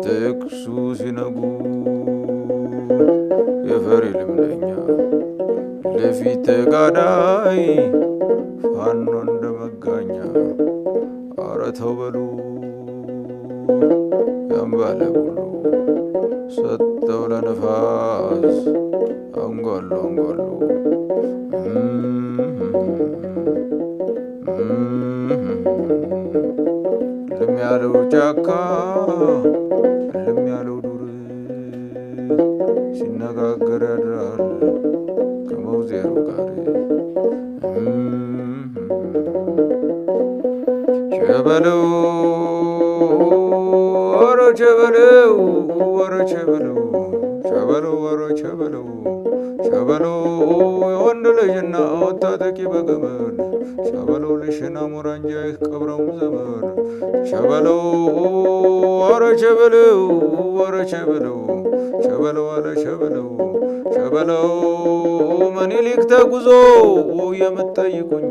teksusinegu የፈሪልምደኛ ለፊት ጋዳይ ፋኖ እንደመጋኛ አረተው በሉ ያምባለ ሁሉ ሰጠው ለነፋስ አንጓሉ አንጓሉ ለሚያለው ጫካ ለሚያለው ዱር ሲነጋገር ያድራል ከመውዜሩ ጋር ቸበለው ወረ ቸበለው ወረ ቸበለው ቸበለው ወረ ቸበለው ቸበለው የወንድ ልጅና ወታጠቂ በገመድ ቸበለው ልሽና ሙራንጃ ቀብረው ዘመድ ቸበለው ወረ ቸበለው ወረ ቸበለው ቸበለው አለ ቸበለው ቸበለው ምኒልክ ተጉዞ የምትጠይቁኝ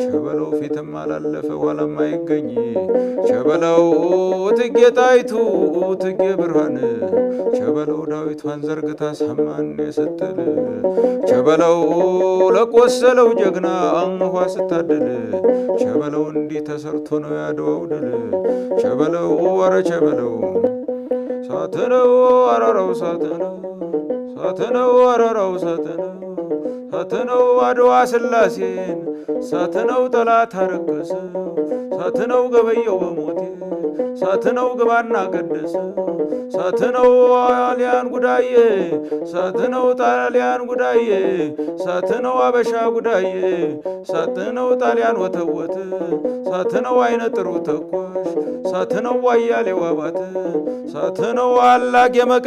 ቸበለው ፊትም አላለፈ ኋላም አይገኝ ቸበለው እቴጌ ጣይቱ እቴጌ ብርሃን ቸበለው ዳዊቷን ዘርግታ ሰማን የሰጠል ቸበለው ለቆሰለው ጀግና አንኳ ስታደል ቸበለው እንዲህ ተሰርቶ ነው ያድዋው ድል ቸበለው ወረ ቸበለው ሳተነው አራራው ሳተነው ሳተነው አራራው ሳተነው ሳተነው አድዋ ስላሴን ሳተነው ጠላት አረከሰው ሳተነው ገበየው በሞቴ ሳተነው ግባና ቀደሰ ሳተነው ጣሊያን ጉዳዬ ሳተነው ጣሊያን ጉዳዬ ሳተነው አበሻ ጉዳዬ ሳተነው ጣሊያን ወተወተ ሳተነው አይነ ጥሩ ተኳሽ ሳተነው አያሌው አባተ ሳተነው አላቅ የመቅ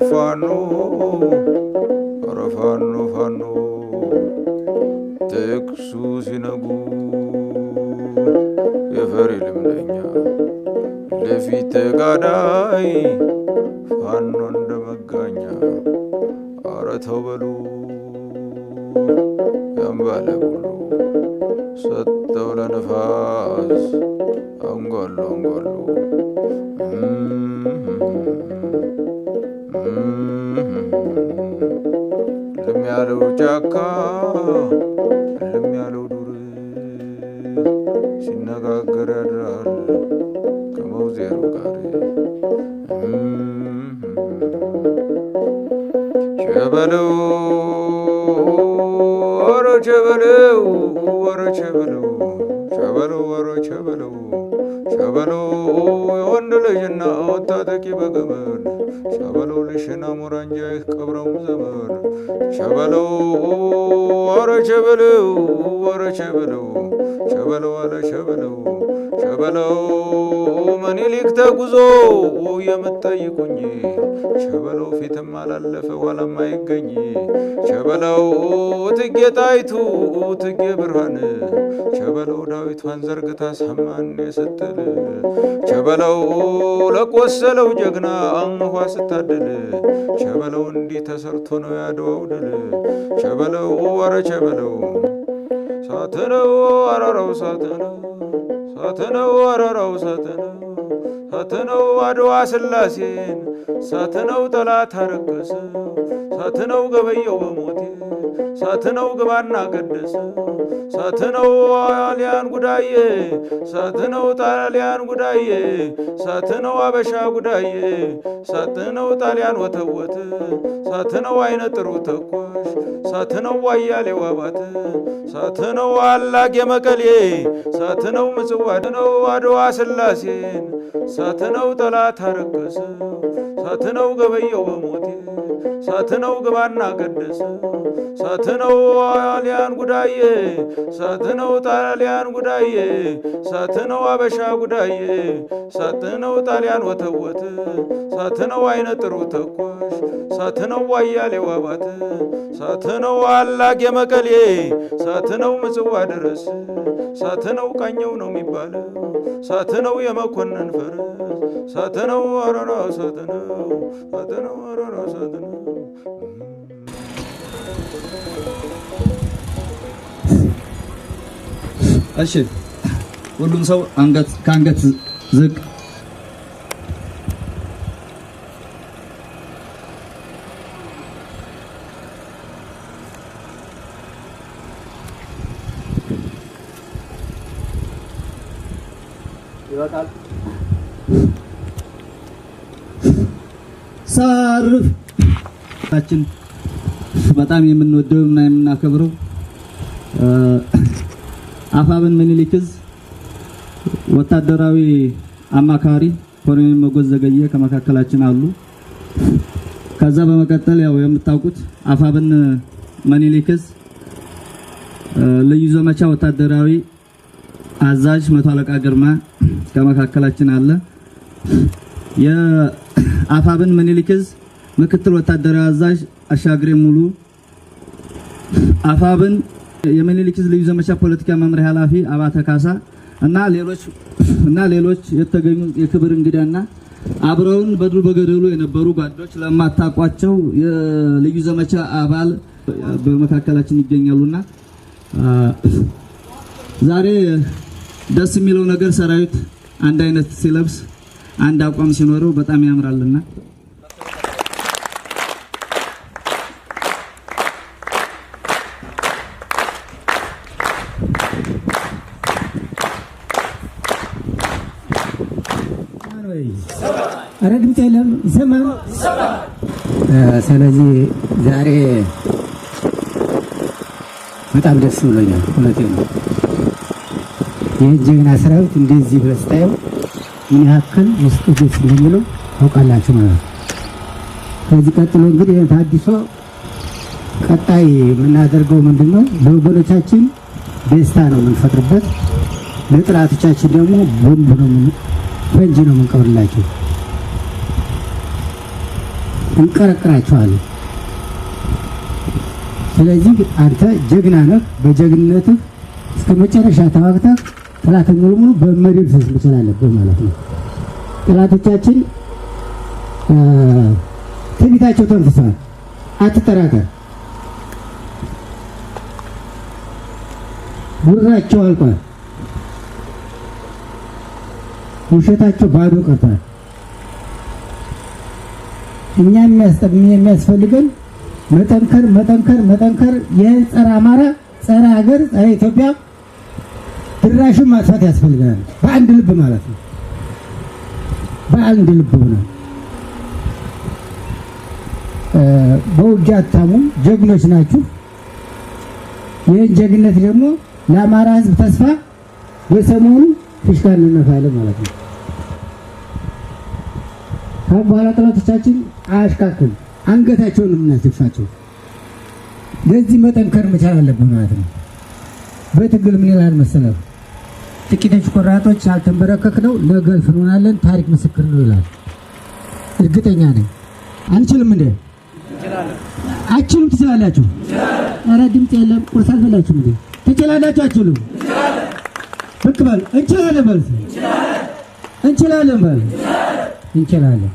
ፋኖ ኧረ ፋኖ ፋኖ teksu ሲነጉ የፈሪልምደኛ ለፊት ጋዳይ ፋኖ እንደመጋኛ አረተው በሉ ያምባለ ሁሉ ሰጠው ለነፋስ አንጓሉ አንጓሉ ለሚያለው ጫካ ለሚያለው ዱር ሲነጋገር ያድራል ከመውዜሩ ጋር ቸበለው ወረ ቸበለው ወረ ቸበለው ቸበለው ወረ ቸበለው ቸበለው የወንድ ልጅና ወታጠቂ በገመድ ቸበለው ልሽና ሙራንጃ ቀብረው ዘመድ ቸበለው ወረ ቸበለው ወረ ቸበለው ቸበለው አለ ቸበለው ቸበለው ምኒልክ ተጉዞ የምትጠይቁኝ ቸበለው ፊትም አላለፈ ኋላም አይገኝ ቸበለው እቴጌ ጣይቱ እቴጌ ብርሃን ቸበለው ዳዊቷን ዘርግታ ሰማን የሰጠል ቸበለው ለቆሰለው ጀግና አንኳ ስታደል ቸበለው እንዲህ ተሰርቶ ነው ያድዋው ድል ቸበለው ወረ ቸበለው ሳተነው አራራው ሳተነው ሳተነው አራራው ሳተነው ሳተነው አድዋ ስላሴን ሳተነው ጠላት አረከሰው ሳትነው ገበየው በሞቴ ሳትነው ግባና ቀደሰ ሳትነው ጣሊያን ጉዳዬ ሳትነው ጣሊያን ጉዳዬ ሳትነው አበሻ ጉዳዬ ሳትነው ጣሊያን ወተወት ሳትነው አይነ ጥሩ ተኳሽ ሳትነው ዋያሌው አባት ሳትነው አላቅ የመቀሌ ሳትነው ምጽዋ ነው አድዋ ስላሴን ሳትነው ጠላት አረከሰ ሳትነው ገበየው በሞቴ ሳትነው ግባና ቀደሰ ሳትነው ጣሊያን ጉዳዬ ሳትነው ጣሊያን ጉዳዬ ሳትነው አበሻ ጉዳዬ ሳትነው ጣሊያን ወተወት ሳትነው አይነ ጥሩ ተኳሽ ሳትነው ዋያሌው አባት ሳትነው አላቅ የመቀሌ ሳትነው ምጽዋ ድረስ ሳትነው ቃኘው ነው የሚባለው ሳትነው የመኮንን ፈረስ ሳትነው አረራ ሳትነው ሳትነው አረራ ሳትነው እሺ ሁሉም ሰው አንገት ከአንገት ዝቅ ይወጣል ሳርፍ ታችን በጣም የምንወደው እና የምናከብረው አፋብን ምኒልክዝ ወታደራዊ አማካሪ ኮሎኔል መጎዝ ዘገየ ከመካከላችን አሉ። ከዛ በመቀጠል ያው የምታውቁት አፋብን ምኒልክዝ ልዩ ዘመቻ ወታደራዊ አዛዥ መቶ አለቃ ግርማ ከመካከላችን አለ። የአፋብን ምኒልክዝ ምክትል ወታደራዊ አዛዥ አሻግሬ ሙሉ አፋብን የምኒልክዝ ልዩ ዘመቻ ፖለቲካ መምሪያ ኃላፊ አባተ ካሳ እና ሌሎች የተገኙ የክብር እንግዳና አብረውን በዱር በገደሉ የነበሩ ጓዶች ለማታቋቸው የልዩ ዘመቻ አባል በመካከላችን ይገኛሉና ዛሬ ደስ የሚለው ነገር ሰራዊት አንድ አይነት ሲለብስ አንድ አቋም ሲኖረው በጣም ያምራልና አረድምት የለም ይሰማል። ስለዚህ ዛሬ በጣም ደስ ብሎኛል። እውነቴን ነው። ይህ ጀግና ሰራዊት እንደዚህ በስታየው ምን ያክል ውስጡ ደስ እንደሚለው ታውቃላችሁ ማለት ነው። ከዚህ ቀጥሎ እንግዲህ ታዲሶ ቀጣይ የምናደርገው ምንድነው? ለወገኖቻችን ደስታ ነው የምንፈጥርበት፣ ለጥላቶቻችን ደግሞ ቦምብ ነው ፈንጂ ነው የምንቀብርላቸው፣ እንቀረቅራቸዋለን። ስለዚህ አንተ ጀግና ነህ። በጀግንነትህ እስከ መጨረሻ ተዋግተህ ጠላትን ሙሉ በመደምሰስ መቻል አለብህ ማለት ነው። ጠላቶቻችን ትዕቢታቸው ተንፍሰዋል። አትጠራጠር። ጉራቸው አልቋል። ውሸታቸው ባዶ ቀርቷል። እኛ የሚያስፈልገን መጠንከር ይህን ጸረ አማራ፣ ጸረ ሀገር፣ ጸረ ኢትዮጵያ ድራሹን ማጥፋት ያስፈልገናል። በአንድ ልብ ማለት ነው። በአንድ ልብ ሆነ በውጊያ አታሙም፣ ጀግኖች ናችሁ። ይህን ጀግነት ደግሞ ለአማራ ሕዝብ ተስፋ በሰሞኑ ፍሽካ እንነፋለን ማለት ነው። ካሁን በኋላ ጠላቶቻችን አያሽካክል፣ አንገታቸውን የምናስደፋቸው። ለዚህ መጠንከር መቻል አለብን ማለት ነው። በትግል ምን ይላል መሰለህ? ጥቂቶች ቆራጦች ያልተንበረከክ ነው ነገ እንሆናለን፣ ታሪክ ምስክር ነው ይላል። እርግጠኛ ነኝ። አንችልም እንዴ? አችሉም? ትችላላችሁ? ኧረ ድምፅ የለም። ቁርስ አልበላችሁም እንዴ? ትችላላችሁ? አችሉም? ብቅ በል። እንችላለን በል። እንችላለን በል። እንችላለን።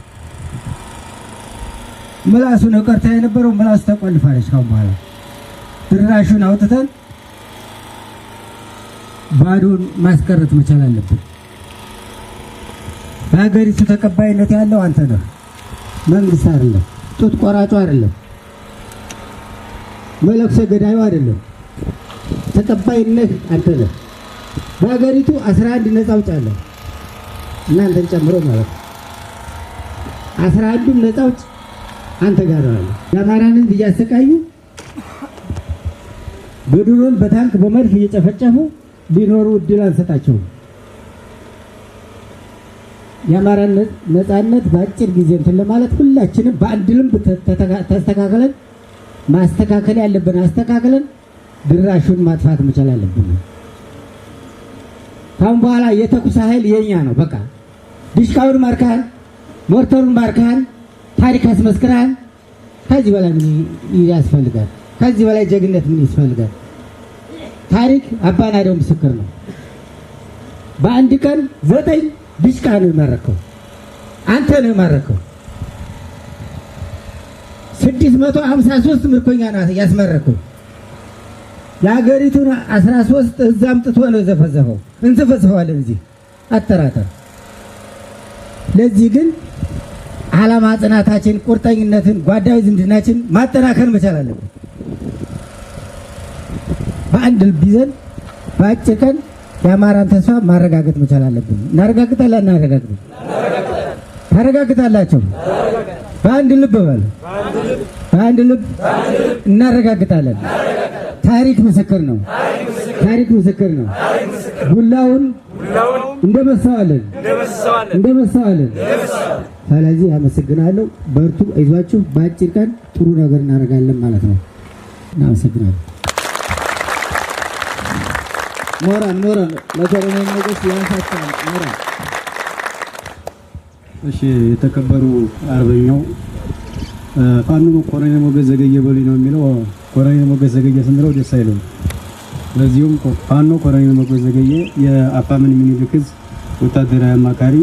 ምላሱ ነው ቀርታ የነበረው፣ ምላሱ ተቆልፋለች። ካሁን በኋላ ድራሹን አውጥተን ባዶን ማስቀረት መቻል አለብን። በሀገሪቱ ተቀባይነት ያለው አንተ ነህ፣ መንግስት አይደለም፣ ጡት ቆራጩ አይደለም። መለክሰ ገዳዩ አይደለም። ተቀባይነት አንተ ነህ። በሀገሪቱ 11 ነፃ አውጪ አለ እናንተን ጨምሮ ማለት ነው። 11ዱም ነፃ አውጪ አንተ ጋር አለ። የአማራን ሕዝብ እያሰቃዩ በድሮን በታንክ በመድፍ እየጨፈጨፉ ሊኖሩ እድል አንሰጣቸውም። የአማራን ነፃነት በአጭር ጊዜ እንትን ለማለት ሁላችንም በአንድ ልብ ተስተካክለን ማስተካከል ያለብን አስተካክለን ድራሹን ማጥፋት መቻል አለብን። ካሁን በኋላ የተኩስ ኃይል የኛ ነው። በቃ ዲሽቃውን ማርካን፣ ሞርተሩን ማርካን፣ ታሪክ አስመስክራን። ከዚህ በላይ ምን ያስፈልጋል? ከዚህ በላይ ጀግነት ምን ያስፈልጋል? ታሪክ አባናደው ምስክር ነው። በአንድ ቀን 9 ዲሽቃ ነው የማረከው። አንተ ነው የማረከው። 653 ምርኮኛ ነው ያስመረከው። የሀገሪቱን 13 እዛም ጥቶ ነው ዘፈዘፈው። እንዘፈዘፈዋለን እዚህ አጠራጠር። ለዚህ ግን ዓላማ ጽናታችን፣ ቁርጠኝነትን፣ ጓዳዊ ዝምድናችን ማጠናከር መቻል አለብን። በአንድ ልብ ይዘን በአጭር ቀን የአማራን ተስፋ ማረጋገጥ መቻል አለብን። እናረጋግጣለን። ታረጋግጣላችሁ። በአንድ ልብ በል። በአንድ ልብ እናረጋግጣለን። ታሪክ ምስክር ነው። ቡላውን እንደመሰዋለን። ስለዚህ አመሰግናለሁ። በርቱ፣ አይዟችሁ። በአጭር ቀን ጥሩ ነገር እናደርጋለን ማለት ነው። እናመሰግናለን። ሞራን ለኮሎኔል ሞገስ ያንሳቸዋል። ሞራን እሺ፣ የተከበሩ አርበኛው ፋኖ ኮሎኔል ሞገስ ዘገየ በሉኝ ነው የሚለው። ኮሎኔል ሞገስ ዘገየ ስንለው ደስ አይለውም። ለዚሁም ፋኖ ኮሎኔል ሞገስ ዘገየ የአፋምን ምኒልክ ዕዝ ወታደራዊ አማካሪ፣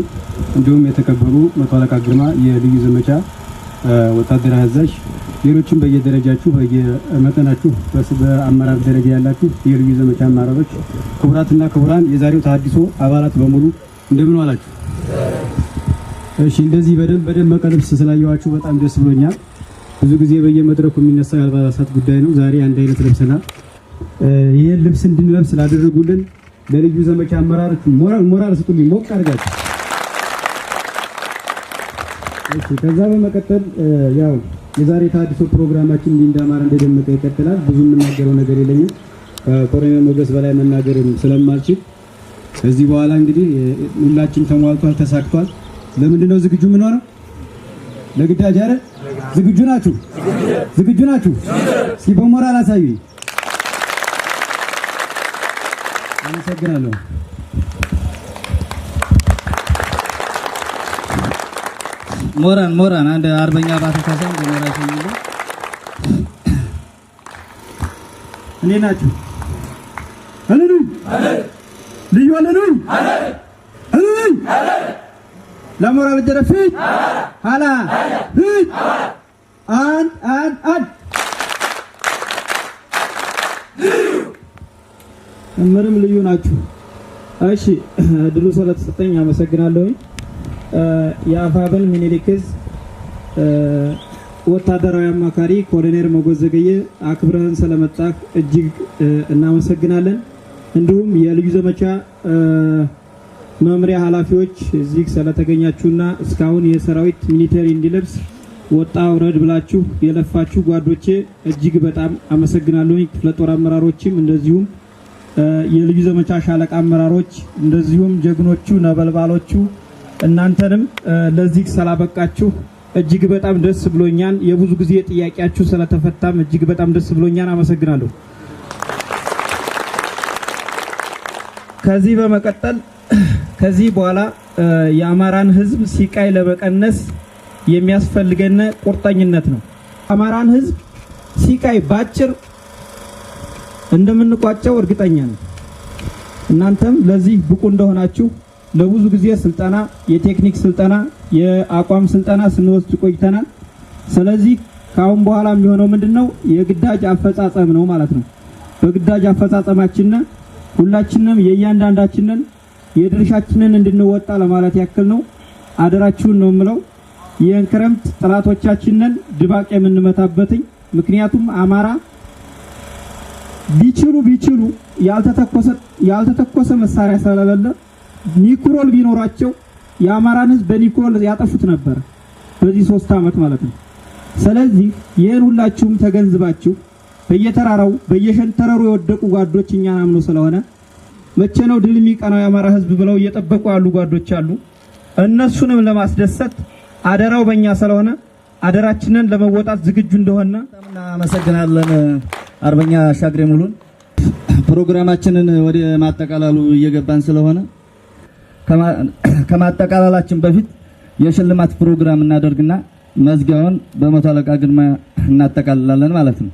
እንዲሁም የተከበሩ መቶ አለቃ ግርማ የልዩ ዘመቻ ወታደራዊ አዛዥ፣ ሌሎችም በየደረጃችሁ በየመጠናችሁ በአመራር ደረጃ ያላችሁ የልዩ ዘመቻ አመራሮች፣ ክቡራትና ክቡራን የዛሬው ተሐድሶ አባላት በሙሉ እንደምን ዋላችሁ? እሺ፣ እንደዚህ በደመቀ ልብስ ስላየኋችሁ በጣም ደስ ብሎኛል። ብዙ ጊዜ በየመድረኩ የሚነሳው የአልባሳት ጉዳይ ነው። ዛሬ አንድ አይነት ለብሰናል። ይሄን ልብስ እንድንለብስ ላደረጉልን ለልዩ ዘመቻ አመራሮች ሞራል ስጡልኝ፣ ሞቅ አድርጋችሁ። እሺ፣ ከዛ በመቀጠል ያው የዛሬ ተሐድሶ ፕሮግራማችን እንዳማረ እንደደመቀ ይቀጥላል። ብዙ የምናገረው ነገር የለኝም። ከኮሎኔል ሞገስ በላይ መናገርም ስለማልችል ከዚህ በኋላ እንግዲህ ሁላችን ተሟልቷል፣ ተሳክቷል። ለምንድን ነው ዝግጁ ምን ሆነው? ለግዳጅ አይደል? ዝግጁ ናችሁ? እስኪ በሞራል አሳዩኝ። አመሰግናለሁ። ሞራን አንድ አርበኛ አባተ ካሳን በሞራል የሚለው እኔ ናችሁ። አለሉይ ልዩ አለሉይ ለሞራል ደረፊ ሀላ አንድ ምንም ልዩ ናችሁ። እሺ፣ ድሉ ስለተሰጠኝ አመሰግናለሁ። የአፋብን ምኒልክ ዕዝ ወታደራዊ አማካሪ ኮሎኔል ሞገስ ዘገየ አክብረህን ስለመጣህ እጅግ እናመሰግናለን። እንዲሁም የልዩ ዘመቻ መምሪያ ኃላፊዎች እዚህ ስለተገኛችሁና እስካሁን የሰራዊት ሚሊተሪ እንዲለብስ ወጣ ውረድ ብላችሁ የለፋችሁ ጓዶቼ እጅግ በጣም አመሰግናለሁ። ክፍለ ጦር አመራሮችም እንደዚሁም የልዩ ዘመቻ ሻለቃ አመራሮች እንደዚሁም ጀግኖቹ ነበልባሎቹ እናንተንም ለዚህ ስላበቃችሁ እጅግ በጣም ደስ ብሎኛል። የብዙ ጊዜ ጥያቄያችሁ ስለተፈታም እጅግ በጣም ደስ ብሎኛል። አመሰግናለሁ። ከዚህ በመቀጠል ከዚህ በኋላ የአማራን ሕዝብ ሲቃይ ለመቀነስ የሚያስፈልገን ቁርጠኝነት ነው። አማራን ሕዝብ ሲቃይ ባጭር እንደምንቋጨው እርግጠኛ ነኝ። እናንተም ለዚህ ብቁ እንደሆናችሁ ለብዙ ጊዜ ስልጠና፣ የቴክኒክ ስልጠና፣ የአቋም ስልጠና ስንወስድ ቆይተናል። ስለዚህ ካሁን በኋላ የሚሆነው ምንድነው? የግዳጅ አፈጻጸም ነው ማለት ነው። በግዳጅ አፈጻጸማችን ሁላችንም የእያንዳንዳችንን የድርሻችንን እንድንወጣ ለማለት ያክል ነው። አደራችሁን ነው የምለው። ይህን ክረምት ጥላቶቻችንን ድባቅ የምንመታበትኝ። ምክንያቱም አማራ ቢችሉ ያልተተኮሰ መሳሪያ ስለሌለ ኒኩሮል ቢኖራቸው የአማራን ህዝብ በኒኩሮል ያጠፉት ነበር በዚህ 3 ዓመት ማለት ነው። ስለዚህ ይሄን ሁላችሁም ተገንዝባችሁ በየተራራው በየሸንተረሩ የወደቁ ጓዶች እኛን አምኖ ስለሆነ መቼ ነው ድል የሚቀናው የአማራ ህዝብ ብለው እየጠበቁ ያሉ ጓዶች አሉ። እነሱንም ለማስደሰት አደራው በእኛ ስለሆነ አደራችንን ለመወጣት ዝግጁ እንደሆነ እናመሰግናለን። አርበኛ አሻግሬ ሙሉን ፕሮግራማችንን ወደ ማጠቃለሉ እየገባን ስለሆነ ከማጠቃለላችን በፊት የሽልማት ፕሮግራም እናደርግና መዝጊያውን በመቶ አለቃ ግርማ እናጠቃልላለን ማለት ነው።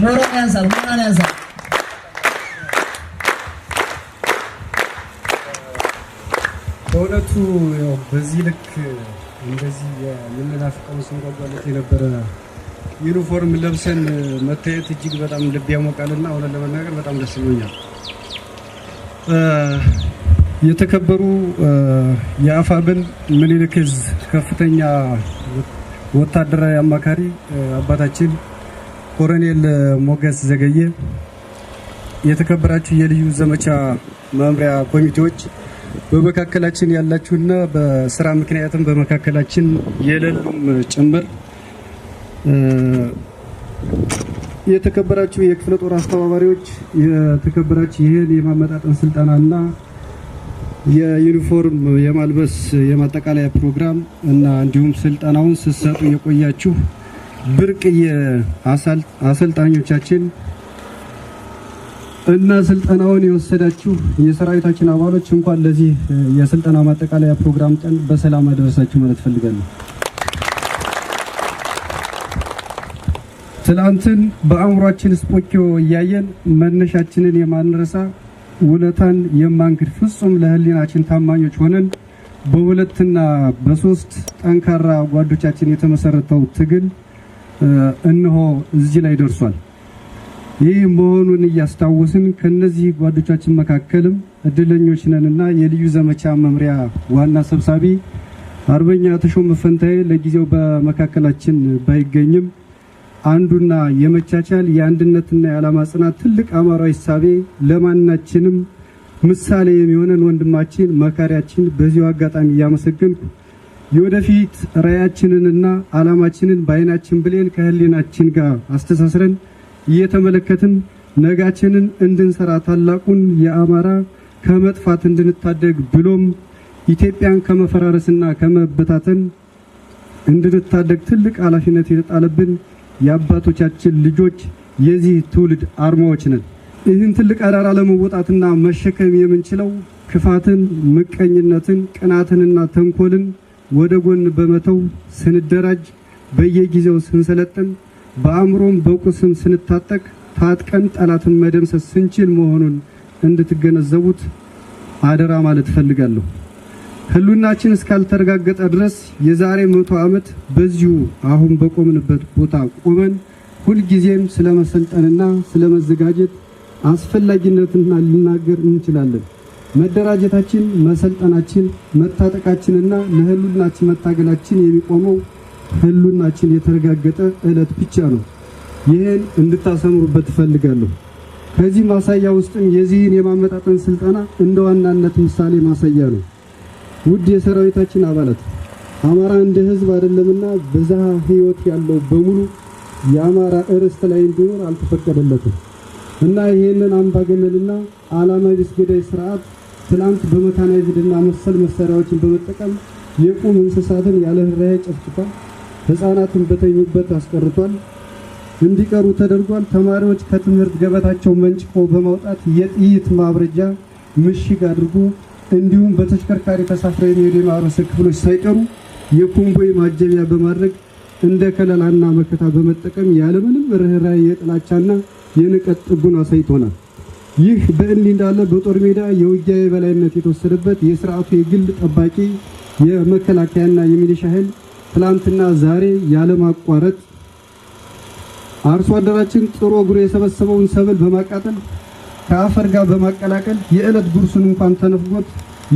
ሞራል ያንሳል። በእውነቱ ያው በዚህ ልክ እንደዚህ የምንናፍቀውን ስንጓጓለት የነበረ ዩኒፎርም ለብሰን መታየት እጅግ በጣም ልብ ያሞቃልና እውነት ለመናገር በጣም ደስ ብሎኛል። የተከበሩ የአፋብን ምኒልክ ዕዝ ከፍተኛ ወታደራዊ አማካሪ አባታችን ኮሎኔል ሞገስ ዘገየ፣ የተከበራችሁ የልዩ ዘመቻ መምሪያ ኮሚቴዎች በመካከላችን ያላችሁና በስራ ምክንያትም በመካከላችን የሌሉም ጭምር የተከበራችሁ የክፍለ ጦር አስተባባሪዎች፣ የተከበራችሁ ይህን የማመጣጠን ስልጠናና የዩኒፎርም የማልበስ የማጠቃለያ ፕሮግራም እና እንዲሁም ስልጠናውን ስትሰጡ የቆያችሁ ብርቅዬ አሰልጣኞቻችን እና ስልጠናውን የወሰዳችሁ የሰራዊታችን አባሎች እንኳን ለዚህ የስልጠና ማጠቃለያ ፕሮግራም ቀን በሰላም አደረሳችሁ ማለት ፈልጋለሁ። ትላንትን በአእምሯችን ስፖኪዮ እያየን መነሻችንን የማንረሳ ውለታን የማንክድ ፍጹም ለህሊናችን ታማኞች ሆነን በሁለትና በሶስት ጠንካራ ጓዶቻችን የተመሰረተው ትግል እነሆ እዚህ ላይ ደርሷል። ይህ መሆኑን እያስታወስን ከነዚህ ጓዶቻችን መካከልም እድለኞች ነንና የልዩ ዘመቻ መምሪያ ዋና ሰብሳቢ አርበኛ ተሾመ ፈንታዬ ለጊዜው በመካከላችን ባይገኝም አንዱና የመቻቻል የአንድነትና የዓላማ ጽናት ትልቅ አማራዊ እሳቤ ለማናችንም ምሳሌ የሚሆነን ወንድማችን መካሪያችን በዚሁ አጋጣሚ እያመሰገንኩ የወደፊት ራዕያችንንና ዓላማችንን በአይናችን ብሌን ከህሊናችን ጋር አስተሳስረን እየተመለከትን ነጋችንን እንድንሰራ ታላቁን የአማራ ከመጥፋት እንድንታደግ ብሎም ኢትዮጵያን ከመፈራረስና ከመበታተን እንድንታደግ ትልቅ ኃላፊነት የተጣለብን የአባቶቻችን ልጆች የዚህ ትውልድ አርማዎች ነን። ይህን ትልቅ አደራ ለመወጣትና መሸከም የምንችለው ክፋትን፣ ምቀኝነትን፣ ቅናትንና ተንኮልን ወደ ጎን በመተው ስንደራጅ፣ በየጊዜው ስንሰለጥን፣ በአእምሮም በቁስም ስንታጠቅ፣ ታጥቀን ጠላትን መደምሰስ ስንችል መሆኑን እንድትገነዘቡት አደራ ማለት ፈልጋለሁ። ህሉናችን እስካልተረጋገጠ ድረስ የዛሬ 100 ዓመት በዚሁ አሁን በቆምንበት ቦታ ቆመን ሁልጊዜም ስለመሰልጠንና ስለመዘጋጀት አስፈላጊነትና ልናገር እንችላለን። መደራጀታችን፣ መሰልጠናችን፣ መታጠቃችንና ለህሉናችን መታገላችን የሚቆመው ህሉናችን የተረጋገጠ ዕለት ብቻ ነው። ይህን እንድታሰምሩበት እፈልጋለሁ። ከዚህ ማሳያ ውስጥም የዚህን የማመጣጠን ስልጠና እንደ ዋናነት ምሳሌ ማሳያ ነው። ውድ የሰራዊታችን አባላት አማራ እንደ ህዝብ አይደለምና በዛ ህይወት ያለው በሙሉ የአማራ እርስት ላይ እንዲኖር አልተፈቀደለትም እና ይሄንን አምባገነንና ዓላማ ቢስ ገዳይ ስርዓት ትላንት በመካናይዝድና መሰል መሳሪያዎችን በመጠቀም የቁም እንስሳትን ያለ ርህራሄ ጨፍጭፏል። ህፃናትን በተኙበት አስቀርቷል፣ እንዲቀሩ ተደርጓል። ተማሪዎች ከትምህርት ገበታቸው መንጭቆ በማውጣት የጥይት ማብረጃ ምሽግ አድርጎ እንዲሁም በተሽከርካሪ ተሳፍረው የሚሄዱ የማህበረሰብ ክፍሎች ሳይቀሩ የኮንቮይ ማጀቢያ በማድረግ እንደ ከለላና መከታ በመጠቀም ያለምንም ርህራሄ የጥላቻና የንቀት ጥጉን አሳይቶናል። ይህ በእንዲህ እንዳለ በጦር ሜዳ የውጊያ የበላይነት የተወሰደበት የስርዓቱ የግል ጠባቂ የመከላከያና የሚሊሻ ኃይል ትላንትና ዛሬ ያለማቋረጥ አርሶ አደራችን ጥሮ ግሮ የሰበሰበውን ሰብል በማቃጠል ከአፈር ጋር በማቀላቀል የዕለት ጉርሱን እንኳን ተነፍጎት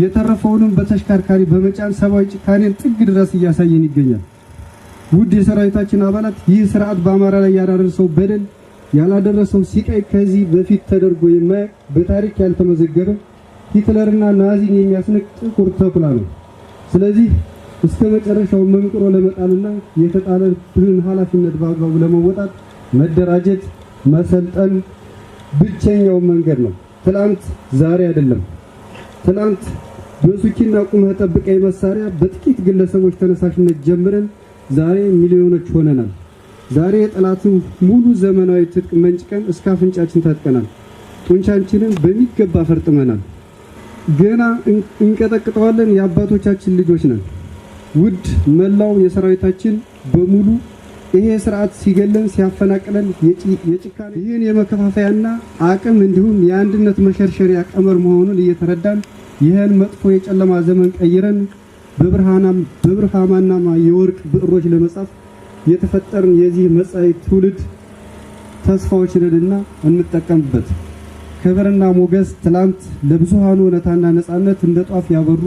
የተረፈውንም በተሽከርካሪ በመጫን ሰብአዊ ጭካኔን ጥግ ድረስ እያሳየን ይገኛል። ውድ የሰራዊታችን አባላት ይህ ስርዓት በአማራ ላይ ያላደረሰው በደል ያላደረሰው ሲቃይ ከዚህ በፊት ተደርጎ የማያውቅ በታሪክ ያልተመዘገበ ሂትለርና ናዚን የሚያስንቅ ጥቁር ተኩላ ነው። ስለዚህ እስከ መጨረሻው መንቅሮ ለመጣልና የተጣለብንን ኃላፊነት በአግባቡ ለመወጣት መደራጀት፣ መሰልጠን ብቸኛው መንገድ ነው። ትላንት ዛሬ አይደለም። ትላንት በሱኪና ቁመህ ጠብቀኝ መሳሪያ በጥቂት ግለሰቦች ተነሳሽነት ጀምረን ዛሬ ሚሊዮኖች ሆነናል። ዛሬ የጠላትን ሙሉ ዘመናዊ ትጥቅ መንጭቀን እስከ አፍንጫችን ታጥቀናል። ጡንቻችንን በሚገባ ፈርጥመናል። ገና እንቀጠቅጠዋለን። የአባቶቻችን ልጆች ነን። ውድ መላው የሰራዊታችን በሙሉ ይሄ ስርዓት ሲገለን ሲያፈናቅለን የጭካኔ ይህን የመከፋፈያና አቅም እንዲሁም የአንድነት መሸርሸሪያ ቀመር መሆኑን እየተረዳን ይህን መጥፎ የጨለማ ዘመን ቀይረን በብርሃናማ የወርቅ ብዕሮች ለመጻፍ የተፈጠርን የዚህ መጻኢ ትውልድ ተስፋዎች ነንና እንጠቀምበት። ክብርና ሞገስ ትላንት ለብዙሃኑ እውነታና ነጻነት እንደ ጧፍ ያበሩ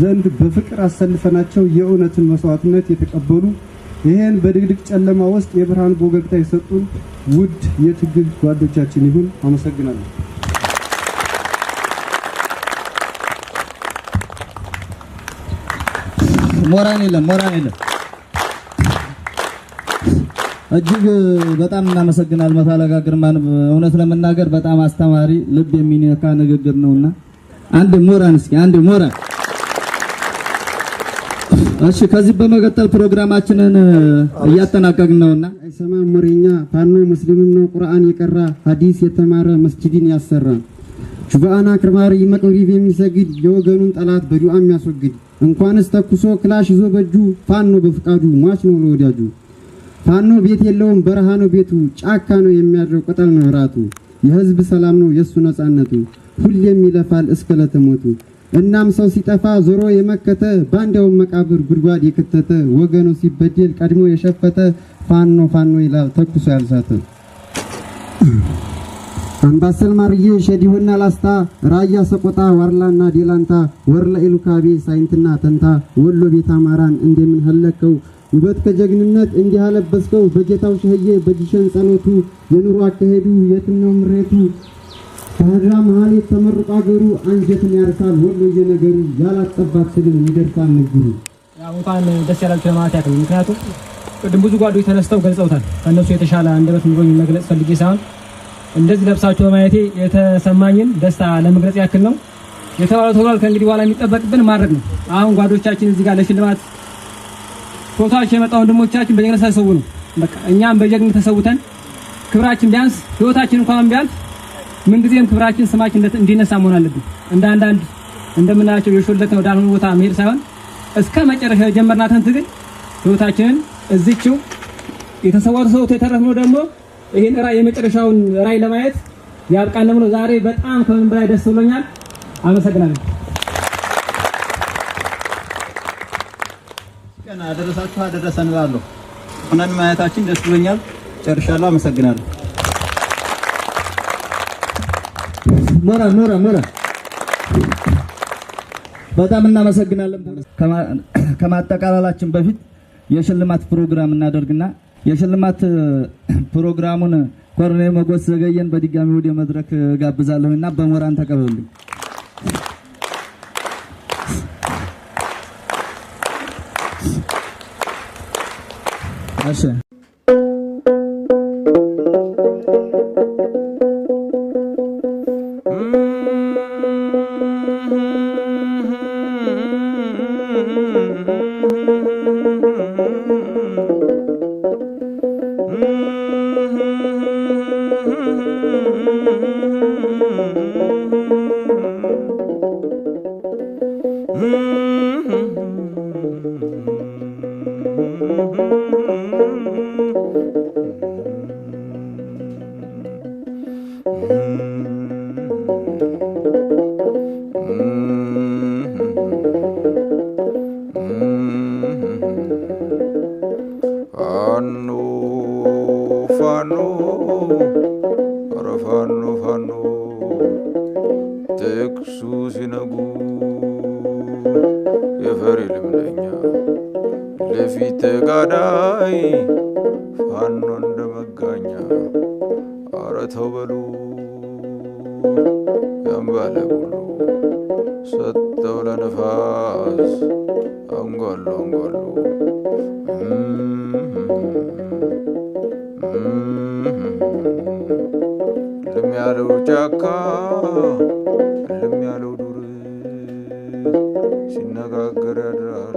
ዘንድ በፍቅር አሰልፈናቸው የእውነትን መስዋዕትነት የተቀበሉ ይሄን በድቅድቅ ጨለማ ውስጥ የብርሃን ቦገግታ የሰጡን ውድ የትግል ጓዶቻችን ይሁን። አመሰግናለሁ። ሞራን የለም። እጅግ በጣም እናመሰግናለን። መቶ አለቃ ግርማን እውነት ለመናገር በጣም አስተማሪ ልብ የሚነካ ንግግር ነውና አንድ ሞራን እስኪ አንድ ሞራን። እሺ ከዚህ በመቀጠል ፕሮግራማችንን እያጠናቀቅን ነውና አይሰማም ወሬኛ ፋኖ ሙስሊምም ነው ቁርአን የቀራ ሐዲስ የተማረ መስጂድን ያሰራ ጁባአና ክርማሪ መቅሪብ የሚሰግድ የወገኑን ጠላት በዱዓ የሚያስወግድ እንኳንስ ተኩሶ ክላሽ ይዞ በጁ ፋኖ በፍቃዱ ሟች ነው ለወዳጁ ፋኖ ቤት የለውም በረሃ ነው ቤቱ ጫካ ነው የሚያድረው ቅጠል ነው ራቱ የህዝብ ሰላም ነው የሱ ነጻነቱ ሁሌም ይለፋል እስከ ለተሞቱ እናም ሰው ሲጠፋ ዞሮ የመከተ ባንዳው መቃብር ጉድጓድ የከተተ ወገኑ ሲበደል ቀድሞ የሸፈተ ፋኖ ይላል ተኩሶ ያልሳተ አምባሰል ማርዬ ሸዲሆና ላስታ ራያ ሰቆጣ ዋርላና ዴላንታ ወርላ ኢሉካቤ ሳይንትና ተንታ ወሎ ቤት አማራን እንደምን ሀለከው ውበት ከጀግንነት እንዲህ አለበስከው በጌታው ሸህዬ በዲሸን ጸሎቱ የኑሮ አካሄዱ የትነው ምሬቱ ታዲያ መሃል የተመረቁ አገሩ አንጀትን ያርሳል ወሎ የነገሩ ያላጠባት ስግን ይደርሳል ንግሩ። ያው እንኳን ደስ ያላችሁ ለማለት ያክል ምክንያቱም ቅድም ብዙ ጓዶች ተነስተው ገልጸውታል። ከነሱ የተሻለ አንደበት ኑሮኝ መግለጽ ፈልጌ ሳይሆን እንደዚህ ለብሳችሁ በማየቴ የተሰማኝን ደስታ ለመግለጽ ያክል ነው። የተባለው ተባል ከእንግዲህ በኋላ የሚጠበቅብን ማድረግ ነው። አሁን ጓዶቻችን እዚህ ጋር ለሽልማት ፎቶአቸው የመጣው ወንድሞቻችን በጀግንነት ተሰው ነው። በቃ እኛም በጀግንነት ተሰውተን ክብራችን ቢያንስ ህይወታችን እንኳን ቢያልፍ ምንጊዜም ክብራችን ስማችን እንዲነሳ መሆን አለብን። አንዳንድ እንደምናያቸው የሾለክ ነው ዳርሙ ቦታ መሄድ ሳይሆን እስከ መጨረሻ የጀመርናትን ትግል ህይወታችንን እዚችው የተሰዋው ሰው የተረፈው ደግሞ ይሄን ራይ የመጨረሻውን ራይ ለማየት ያብቃን ነው። ዛሬ በጣም ከምን በላይ ደስ ብሎኛል። አመሰግናለሁ። ቀና አደረሳችሁ አደረሰን እላለሁ። ሆነን ማየታችን ደስ ብሎኛል። ጨርሻለሁ። አመሰግናለሁ። ሞራ በጣም እናመሰግናለን። ከማጠቃለላችን በፊት የሽልማት ፕሮግራም እናደርግና የሽልማት ፕሮግራሙን ኮሎኔል ሞገስ ዘገየን በድጋሚ ወደ መድረክ ጋብዛለሁና በሞራን ተቀበሉልኝ። እሺ ፋኖ ጥቅሱ ሲነጉ የፈሪ ልምደኛ ለፊት ተጋዳይ ፋኖ እንደመጋኛ ኧረ ተው በሉ ያምባለ ሁሉ ሰጠው ለነፋስ አንጓሉ አንጓሉ ልም ያለው ጫካ ልም ያለው ዱር ሲነጋገር ያድራል